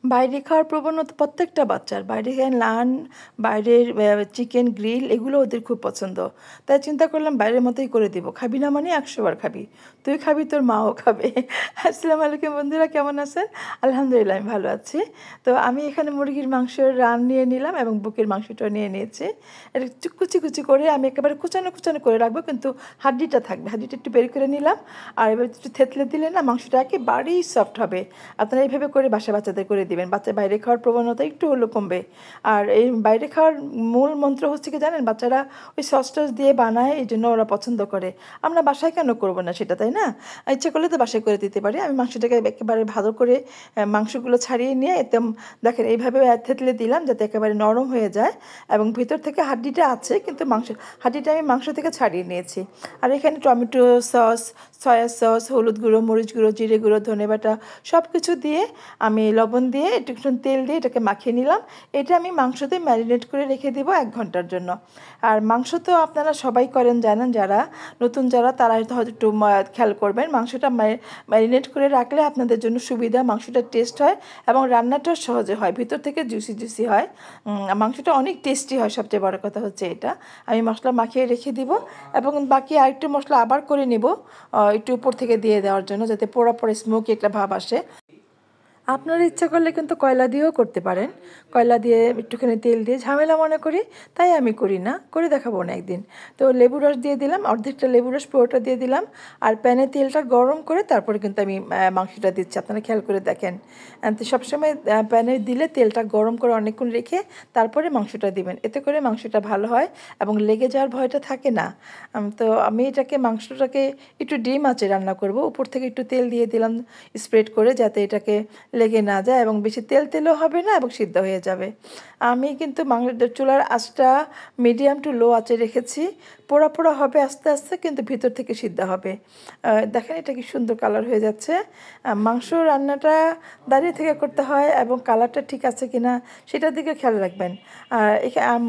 বাইরে খাওয়ার প্রবণতা প্রত্যেকটা বাচ্চার। বাইরে নান, বাইরের চিকেন গ্রিল এগুলো ওদের খুব পছন্দ। তাই চিন্তা করলাম বাইরের মতোই করে দিব। খাবি না মানে ১০০ বার খাবি। তুই খাবি, তোর মাও খাবে। আসসালামু আলাইকুম বন্ধুরা, কেমন আছেন? আলহামদুলিল্লাহ আমি ভালো আছি। তো আমি এখানে মুরগির মাংসের রান নিয়ে নিলাম এবং বুকের মাংসটাও নিয়ে নিয়েছি। এটা কুচি কুচি করে আমি একেবারে কুচানো কুচানো করে রাখবো, কিন্তু হাড্ডিটা থাকবে। হাড্ডিটা একটু বের করে নিলাম। আর এবার একটু থেতলে দিলে না মাংসটা একেবারেই সফট হবে। আপনারা এইভাবে করে বাচ্চাদের করে দিবেন। বাচ্চা বাইরে খাওয়ার প্রবণতা একটু হলেও কমবে। আর এই বাইরে খাওয়ার মূল মন্ত্র হচ্ছে কি জানেন? বাচ্চারা ওই সস টস দিয়ে বানায়, এই জন্য ওরা পছন্দ করে। আমরা বাসায় কেন করবো না সেটা, তাই না? ইচ্ছে করলে তো বাসায় করে দিতে পারি। আমি মাংসটাকে একেবারে ভালো করে মাংসগুলো ছাড়িয়ে নিয়ে একদম দেখেন এইভাবে থেতলে দিলাম যাতে একেবারে নরম হয়ে যায়, এবং ভিতর থেকে হাড্ডিটা আছে কিন্তু হাড্ডিটা আমি মাংস থেকে ছাড়িয়ে নিয়েছি। আর এখানে টমেটো সস, সয়া সস, হলুদ গুঁড়ো, মরিচ গুঁড়ো, জিরে গুঁড়ো, ধনে বাটা সব কিছু দিয়ে আমি লবণ দিয়ে একটু তেল দিয়ে এটাকে মাখিয়ে নিলাম। এটা আমি মাংসতে ম্যারিনেট করে রেখে দিব 1 ঘন্টার জন্য। আর মাংস তো আপনারা সবাই করেন, জানেন। যারা নতুন তারা হয়তো একটু খেয়াল করবেন। মাংসটা ম্যারিনেট করে রাখলে আপনাদের জন্য সুবিধা। মাংসটা টেস্ট হয় এবং রান্নাটাও সহজে হয়, ভিতর থেকে জুসি জুসি হয়। মাংসটা অনেক টেস্টি হয়। সবচেয়ে বড় কথা হচ্ছে এটা। আমি মশলা মাখিয়ে রেখে দিব এবং বাকি আরেকটু মশলা আবার করে নেব একটু উপর থেকে দিয়ে দেওয়ার জন্য, যাতে পোড়া পোড়া স্মোকি একটা ভাব আসে। আপনারা ইচ্ছা করলে কিন্তু কয়লা দিয়েও করতে পারেন। কয়লা দিয়ে একটুখানি তেল দিয়ে ঝামেলা মনে করি, তাই আমি করি না। করে দেখাবো না একদিন। তো লেবু রস দিয়ে দিলাম, অর্ধেকটা লেবু রস পুরোটা দিয়ে দিলাম। আর প্যানে তেলটা গরম করে তারপরে কিন্তু আমি মাংসটা দিচ্ছি। আপনারা খেয়াল করে দেখেন। তো সবসময় প্যানে দিলে তেলটা গরম করে অনেকক্ষণ রেখে তারপরে মাংসটা দিবেন। এতে করে মাংসটা ভালো হয় এবং লেগে যাওয়ার ভয়টা থাকে না। তো আমি মাংসটাকে একটু ডিম আঁচে রান্না করব। উপর থেকে একটু তেল দিয়ে দিলাম স্প্রেড করে, যাতে এটাকে লেগে না যায় এবং বেশি তেলও হবে না এবং সিদ্ধ হয়ে যাবে। আমি কিন্তু চুলার আঁচটা মিডিয়াম টু লো আঁচে রেখেছি। পোড়া পোড়া হবে আস্তে আস্তে, কিন্তু ভিতর থেকে সিদ্ধ হবে। দেখেন এটা কি সুন্দর কালার হয়ে যাচ্ছে। মাংস রান্নাটা দাঁড়িয়ে থেকে করতে হয় এবং কালারটা ঠিক আছে কিনা সেটার দিকে খেয়াল রাখবেন। আর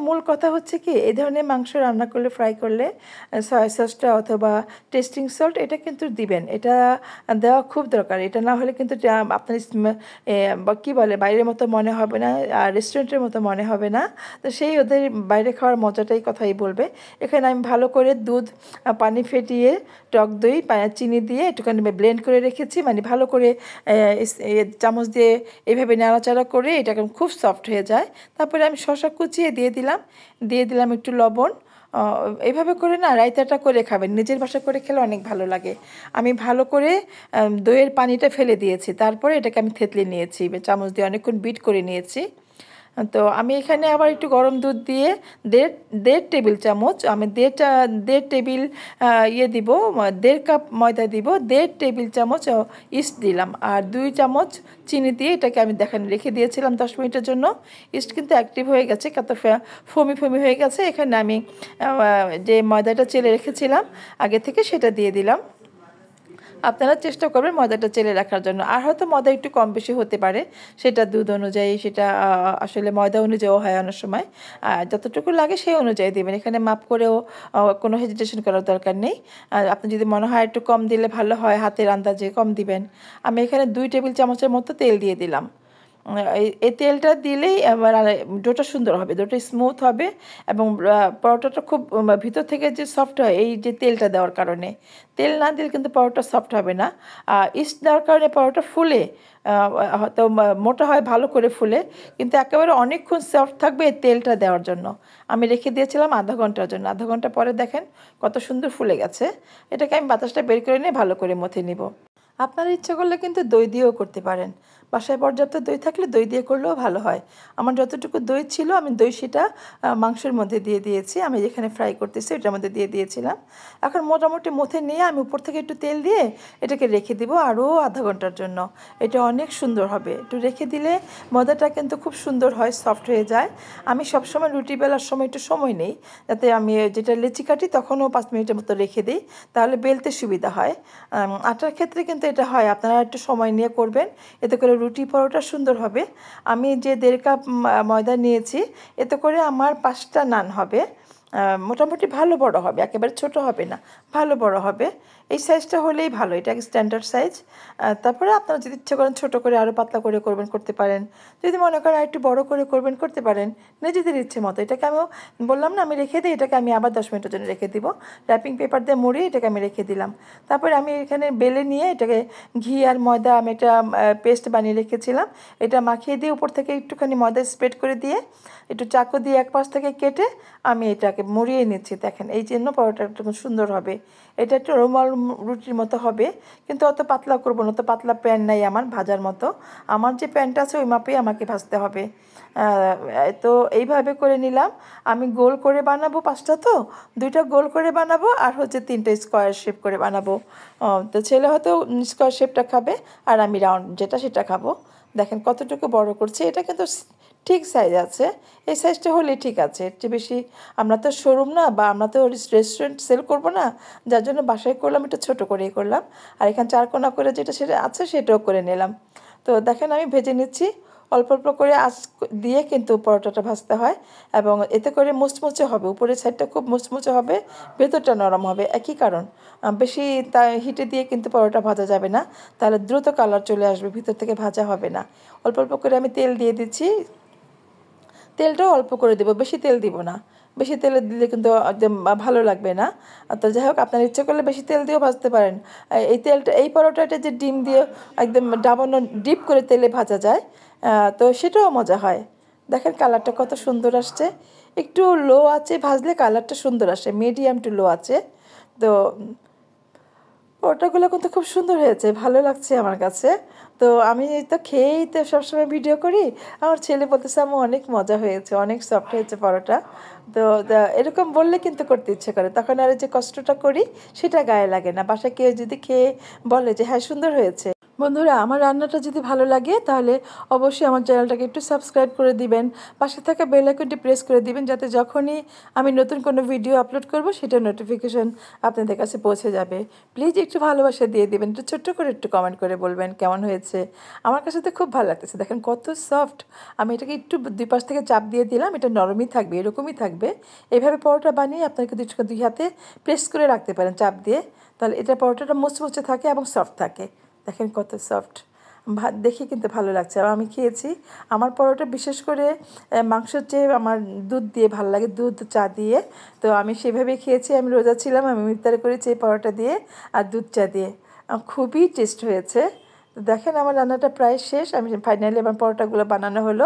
মূল কথা হচ্ছে কি, এই ধরনের মাংস রান্না করলে, ফ্রাই করলে সয়া সসটা অথবা টেস্টিং সল্ট এটা কিন্তু দিবেন। এটা দেওয়া খুব দরকার। এটা না হলে কিন্তু আপনার কী বলে বাইরের মতো মনে হবে না, আর রেস্টুরেন্টের মতো মনে হবে না। তো সেই ওদের বাইরে খাওয়ার মজাটাই কথাই বলবে। এখানে আমি ভালো করে দুধ, পানি ফেটিয়ে, টক দই, চিনি দিয়ে একটুখানি ব্লেন্ড করে রেখেছি। মানে ভালো করে চামচ দিয়ে এইভাবে নাড়াচাড়া করে এটা খুব সফট হয়ে যায়। তারপরে আমি শসা কুচিয়ে দিয়ে দিলাম একটু লবণ। এইভাবে করে না রায়তাটা করে খাবেন। নিজের বাসা করে খেলে অনেক ভালো লাগে। আমি ভালো করে দইয়ের পানিটা ফেলে দিয়েছি, তারপরে এটাকে আমি থেতলে নিয়েছি, চামচ দিয়ে অনেকক্ষণ বিট করে নিয়েছি। তো আমি এখানে আবার একটু গরম দুধ দিয়ে দেড় টেবিল চামচ, আমি দেড় টেবিল দিব, 1.5 কাপ ময়দা দিব, 1.5 টেবিল চামচ ইস্ট দিলাম, আর 2 চামচ চিনি দিয়ে এটাকে আমি রেখে দিয়েছিলাম 10 মিনিটের জন্য। ইস্ট কিন্তু অ্যাক্টিভ হয়ে গেছে, কত ফমি হয়ে গেছে। এখানে আমি যে ময়দাটা চেলে রেখেছিলাম আগে থেকে সেটা দিয়ে দিলাম। আপনারা চেষ্টা করবেন ময়দাটা চেলে রাখার জন্য। আর হয়তো ময়দা একটু কম বেশি হতে পারে, সেটা দুধ অনুযায়ী, সেটা আসলে ময়দা অনুযায়ীও হয় অনেক সময়। যতটুকু লাগে সেই অনুযায়ী দেবেন। এখানে মাপ করেও কোনো হেজিটেশন করার দরকার নেই। আর আপনি যদি মনে হয় একটু কম দিলে ভালো হয়, হাতের আন্দাজে কম দিবেন। আমি এখানে 2 টেবিল চামচের মতো তেল দিয়ে দিলাম। এই তেলটা দিলেই আবার ডোটা সুন্দর হবে, ডোটা স্মুথ হবে এবং পরোটাটা খুব ভিতর থেকে যে সফট হয় এই যে তেলটা দেওয়ার কারণে। তেল না দিলে কিন্তু পরোটা সফট হবে না। ইস্ট দেওয়ার কারণে পরোটা ফুলে, হয়তো মোটা হয়, ভালো করে ফুলে, কিন্তু একেবারে অনেকক্ষণ সফট থাকবে এই তেলটা দেওয়ার জন্য। আমি রেখে দিয়েছিলাম আধা ঘন্টার জন্য। আধা ঘন্টা পরে দেখেন কত সুন্দর ফুলে গেছে। এটাকে আমি বাতাসটা বের করে নিয়ে ভালো করে মথে নিব। আপনারা ইচ্ছা করলে কিন্তু দই দিয়েও করতে পারেন। বাসায় পর্যাপ্ত দই থাকলে দই দিয়ে করলেও ভালো হয়। আমার যতটুকু দই ছিল আমি দই সেটা মাংসের মধ্যে দিয়ে দিয়েছি। আমি যেখানে ফ্রাই করতেছি এটার মধ্যে দিয়ে দিয়েছিলাম। এখন মোটামুটি মথে নিয়ে আমি উপর থেকে একটু তেল দিয়ে এটাকে রেখে দিব আরও আধা ঘন্টার জন্য। এটা অনেক সুন্দর হবে। একটু রেখে দিলে ময়দাটা কিন্তু খুব সুন্দর হয়, সফট হয়ে যায়। আমি সবসময় রুটি বেলার সময় একটু সময় নেই, যাতে আমি যেটা লেচি কাটি তখনও 5 মিনিটের মতো রেখে দিই, তাহলে বেলতে সুবিধা হয়। আটার ক্ষেত্রে কিন্তু এটা হয়, আপনারা একটু সময় নিয়ে করবেন, এতে করে রুটি পরোটা সুন্দর হবে। আমি যে 1.5 কাপ ময়দা নিয়েছি, এতে করে আমার 5টা নান হবে। মোটামুটি ভালো বড় হবে, একেবারে ছোট হবে না, ভালো বড় হবে। এই সাইজটা হলেই ভালো, এটা স্ট্যান্ডার্ড সাইজ। তারপরে আপনারা যদি ইচ্ছে করেন ছোটো করে আরও পাতলা করে করবেন করতে পারেন, যদি মনে করেন আর একটু বড়ো করে করবেন করতে পারেন, নিজেদের ইচ্ছে মতো। এটাকে আমিও বললাম না আমি রেখে দিই, এটাকে আমি আবার 10 মিনিটের জন্য রেখে দিব, র্যাপিং পেপার দিয়ে মুড়িয়ে এটাকে আমি রেখে দিলাম। তারপরে আমি এখানে বেলে নিয়ে এটাকে ঘি আর ময়দা আমি এটা পেস্ট বানিয়ে রেখেছিলাম, এটা মাখিয়ে দিয়ে উপর থেকে একটুখানি ময়দা স্প্রেড করে দিয়ে একটু চাকু দিয়ে এক পাশ থেকে কেটে আমি এটাকে মুড়িয়ে নিচ্ছি। দেখেন এই জন্য পরোটা একটু সুন্দর হবে। এটা একটু রুমাল রুটির মতো হবে, কিন্তু অত পাতলা করবো না, অত পাতলা প্যান নাই আমার ভাজার মতো। আমার যে প্যানটা আছে ওই মাপেই আমাকে ভাজতে হবে। তো এইভাবে করে নিলাম। আমি গোল করে বানাবো 5টা, তো 2টা গোল করে বানাবো আর হচ্ছে 3টে স্কোয়ার শেপ করে বানাবো। তো ছেলে হয়তো স্কোয়ার শেপটা খাবে আর আমি রাউন্ড যেটা সেটা খাবো। দেখেন কতটুকু বড় করছে, এটা কিন্তু ঠিক সাইজ আছে, এই সাইজটা হলে ঠিক আছে। এর চেয়ে বেশি আমরা তো শোরুম না বা আমরা তো রেস্টুরেন্ট সেল করব না, যার জন্য বাসায় করলাম, একটু ছোটো করেই করলাম। আর এখানে 4 কোনা করে যেটা সেটা আছে সেটাও করে নিলাম। তো দেখেন আমি ভেজে নিচ্ছি, অল্প অল্প করে আঁচ দিয়ে কিন্তু পরোটাটা ভাজতে হয়, এবং এতে করে মুচমুচে হবে, উপরের সাইডটা খুব মুচমুচে হবে, ভেতরটা নরম হবে। একই কারণ, বেশি হিটে দিয়ে কিন্তু পরোটা ভাজা যাবে না, তাহলে দ্রুত কালার চলে আসবে, ভিতর থেকে ভাজা হবে না। অল্প অল্প করে আমি তেল দিয়ে দিচ্ছি, তেলটাও অল্প করে দেবো, বেশি তেল দিব না, বেশি তেলে দিলে কিন্তু একদম ভালো লাগবে না। তো যাই হোক, আপনার ইচ্ছে করলে বেশি তেল দিয়েও ভাজতে পারেন। এই তেলটা, এই পরোটাটা যে ডিম দিয়ে একদম ডাবানো ডিপ করে তেলে ভাজা যায়, তো সেটাও মজা হয়। দেখেন কালারটা কত সুন্দর আসছে, একটু লো আছে ভাজলে কালারটা সুন্দর আসে, মিডিয়াম টু লো আছে। তো পরোটাগুলো কিন্তু খুব সুন্দর হয়েছে, ভালো লাগছে আমার কাছে। তো আমি তো খেয়েই তো সবসময় ভিডিও করি, আমার ছেলে বলতেছে আমার অনেক মজা হয়েছে, অনেক সফট হয়েছে পরোটা। তো এরকম বললে কিন্তু করতে ইচ্ছে করে, তখন আর যে কষ্টটা করি সেটা গায়ে লাগে না। বাসায় কেউ যদি খেয়ে বলে যে হ্যাঁ সুন্দর হয়েছে। বন্ধুরা, আমার রান্নাটা যদি ভালো লাগে তাহলে অবশ্যই আমার চ্যানেলটাকে একটু সাবস্ক্রাইব করে দিবেন, পাশে থাকা বেল আইকনটি প্রেস করে দিবেন, যাতে যখনই আমি নতুন কোনো ভিডিও আপলোড করব সেটার নোটিফিকেশন আপনাদের কাছে পৌঁছে যাবে। প্লিজ একটু ভালোবাসা দিয়ে দিবেন, একটু ছোট্ট করে একটু কমেন্ট করে বলবেন কেমন হয়েছে। আমার কাছে তো খুব ভালো লাগতেছে, দেখেন কত সফট। আমি এটাকে একটু 2 পাশ থেকে চাপ দিয়ে দিলাম, এটা নরমই থাকবে, এরকমই থাকবে। এইভাবে পরোটা বানিয়ে আপনাকে 2 হাতে প্রেস করে রাখতে পারেন চাপ দিয়ে, তাহলে এটা পরোটাটা মুচমুচে থাকে এবং সফট থাকে। দেখেন কত সফট, ভাত দেখে কিন্তু ভালো লাগছে। আর আমি খেয়েছি, আমার পরোটা বিশেষ করে মাংসের চেয়ে আমার দুধ দিয়ে ভালো লাগে, দুধ চা দিয়ে। তো আমি সেভাবেই খেয়েছি, আমি রোজা ছিলাম, আমি ইফতার করেছি এই পরোটা দিয়ে আর দুধ চা দিয়ে, খুবই টেস্ট হয়েছে। তো দেখেন আমার রান্নাটা প্রায় শেষ, আমি ফাইনালি আমার পরোটাগুলো বানানো হলো।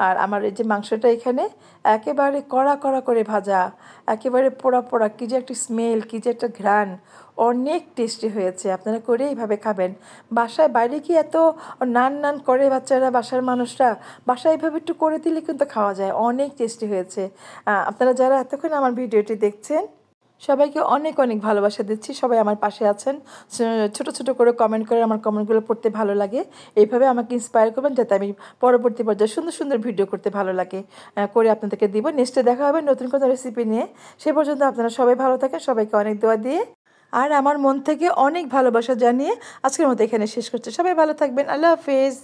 আর আমার এই যে মাংসটা এখানে একেবারে কড়া কড়া করে ভাজা, একেবারে পোড়া পোড়া, কী যে একটা স্মেল, কী যে একটা ঘ্রাণ, অনেক টেস্টি হয়েছে। আপনারা করে এইভাবে খাবেন। বাসায় বাইরে কি এত নান নান করে বাচ্চারা, বাসার মানুষরা, বাসায় এইভাবে একটু করে দিলে কিন্তু খাওয়া যায়, অনেক টেস্টি হয়েছে। আপনারা যারা এতক্ষণ আমার ভিডিওটি দেখছেন সবাইকে অনেক অনেক ভালোবাসা দিচ্ছি, সবাই আমার পাশে আছেন, ছোট ছোট করে কমেন্ট করে, আমার কমেন্টগুলো পড়তে ভালো লাগে। এইভাবে আমাকে ইন্সপায়ার করবেন যাতে আমি পরবর্তী পর্যায়ে সুন্দর সুন্দর ভিডিও করতে ভালো লাগে করে আপনাদেরকে দিব। নেক্সটে দেখা হবে নতুন কোনো রেসিপি নিয়ে। সে পর্যন্ত আপনারা সবাই ভালো থাকেন, সবাইকে অনেক দোয়া দিয়ে আর আমার মন থেকে অনেক ভালোবাসা জানিয়ে আজকের মতো এখানে শেষ করছি। সবাই ভালো থাকবেন, আল্লাহ হাফেজ।